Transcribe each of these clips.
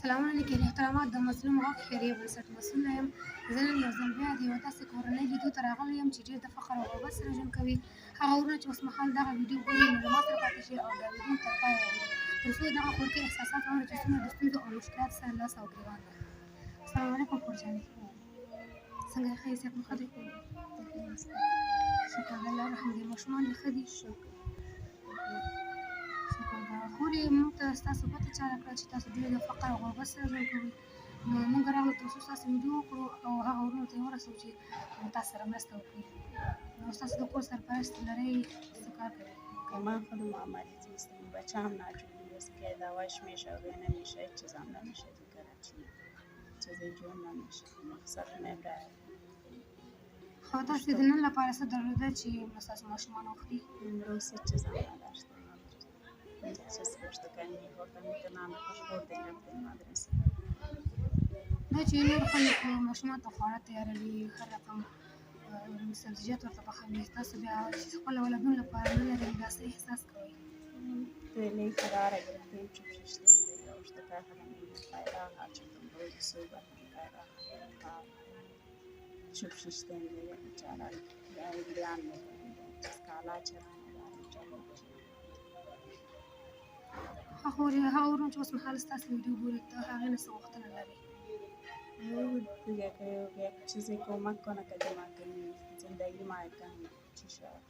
سلام علیکم احترامات د مظلوم غږ خیریه بنسټ مسؤله یم. زه نن یو ځل بیا د یوه داسې کورنۍ لیدو ته راغلی یم چې ډېر د فخر او غیبت سره ژوند کوي. هغه ورونه چې اوسمهال دغه ویډیو ګوري نو له ما سره پاتې شي او دا ویډیو تر پایه وګوري تر څو دغه کورکۍ احساسات واوري چې څومره د ستونزو او مشکلاتو سره لاس او ګرېوان ده. السلام علیکم کور جانې، څنګه یې؟ ښه یې؟ صحت مو ښه دی؟ شکر د الله رحم دی. ماشومان دې ښه دي؟ شکر ده. خورې موږ ته ستاسو پته چا راکړه چې تاسو ډېر د فقر او غربت سره ژوند کوئ، نو موږ راغلو تر څو ستاسو ویډیو وکړو او هغه ورونو ته یې ورسوو چې تاسو سره مرسته وکړي. نو ستاسو د کور سرپرست لرئ، څه کار کوي؟ من خودم عملیاتی هستم، بچه‌م ناجوری است که دواش میشه و نمیشه، چیزام نمیشه دیگر، چیزی جون نمیشه، مقصد نمیره. خب تاسو د نن لپاره څه درلوده چې ستاسو ماشومان وخوري؟ امروز چیزام نداشتم، چیز پشتکانی می‌خوردم، میتونم خوش خوردیم رفتیم مدرسه. دا چې نور خلک ماشومان ته خواړه تیاروي، هر رقم سبزیجات ورته پخوي، تاسو بیا چې خپل اولادونو لپاره نه لرئ، دا څه احساس کوئ؟ خیلی قراره گرفتیم چوب ششتیم دیگه اشته کردم خیلی هرچیتون روی صبح خیلی چوب ششتیم دیگه بیچاره بیان میکنیم اسکالا چرا هغه ورونه چې اوسمهال ستاسو ویډیو ګوري ته هغې نه څه غوښتنه لرئ؟ دیگه که یک چیزی کمک کنه که کمکی زندگی ما کم چی شد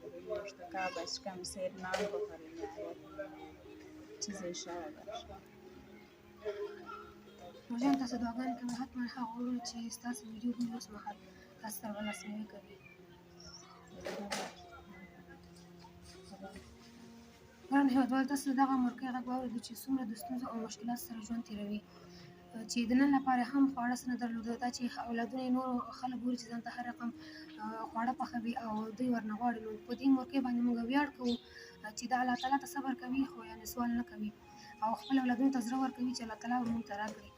اشتکا بچکم سیر نان بخوریم یا چیزی شد روژان تاسو دعاګانې کوئ حتما هغه ورونه چې ستاسو ویډیو ګوري اوسمهال تاسو سره به لاسنیوي کوي. ګران هېوادوال، تاسو د دغه مورکۍ غږ واورېدو چې څومره د ستونزو او مشکلاتو سره ژوند تېروي، چې د نن لپاره هم خواړه څه نه درلوده، دا چې اولادونه یې نورو خلک ګوري چې ځان ته هر رقم خواړه پخوي او دوی ورنه غواړي. نو په دې مورکۍ باندې موږ ویاړ کوو چې د الله تعالی ته صبر کوي خو یعنې سوال نه کوي او خپل اولادونو ته زړه ورکوي چې الله تعالی به موږ ته راکړي.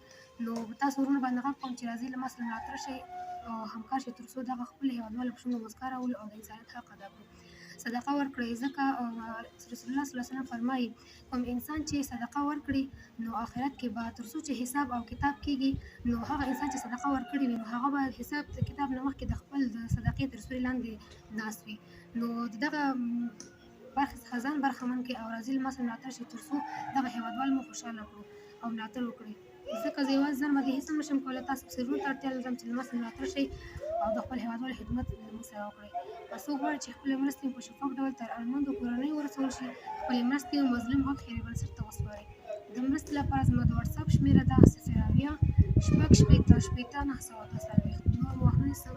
نو تاسو ورونو باندې غږ کوم چې راځئ له ما سره ملاتړ شئ او همکار شئ تر څو دغه خپل هېوادوال په شونډو مسکا راولو او د انسانیت حق ادا کړو. صدقه ورکړئ ځکه رسول الله صلی الله علیه وسلم فرمایي کوم انسان چې صدقه ورکړي نو آخرت کې به تر څو چې حساب او کتاب کېږي نو هغه انسان چې صدقه ورکړي وي نو هغه به حساب کتاب نه مخکې د خپل د صدقې تر سوري لاندې ناست وي. نو د دغه برخې څخه ځان برخمن کړئ او راځئ له ما سره ملاتړ شئ تر څو دغه هېوادوال مو خوشحاله کړو او ملاتړ وکړئ. ځکه زه یوازې ځان باندې هېڅ هم نشم کولی، تاسو پسې ورونو ته اړتیا لرم چې له ما سره ملاتړ شئ او د خپل هېوادوال خدمت زموږ سره وکړئ. څوک غواړي چې خپلې مرستې په شفاف ډول تر اړمندو کورنیو ورسول شي، خپلې مرستې مظلوم غږ خیریه بنسټ ته وسپارئ. د مرستې لپاره زما د وټساپ شمېره ده 0 شپږ شپېته شپېته 9 سوه 2 څلوېښت. نور وخت نه نیسم.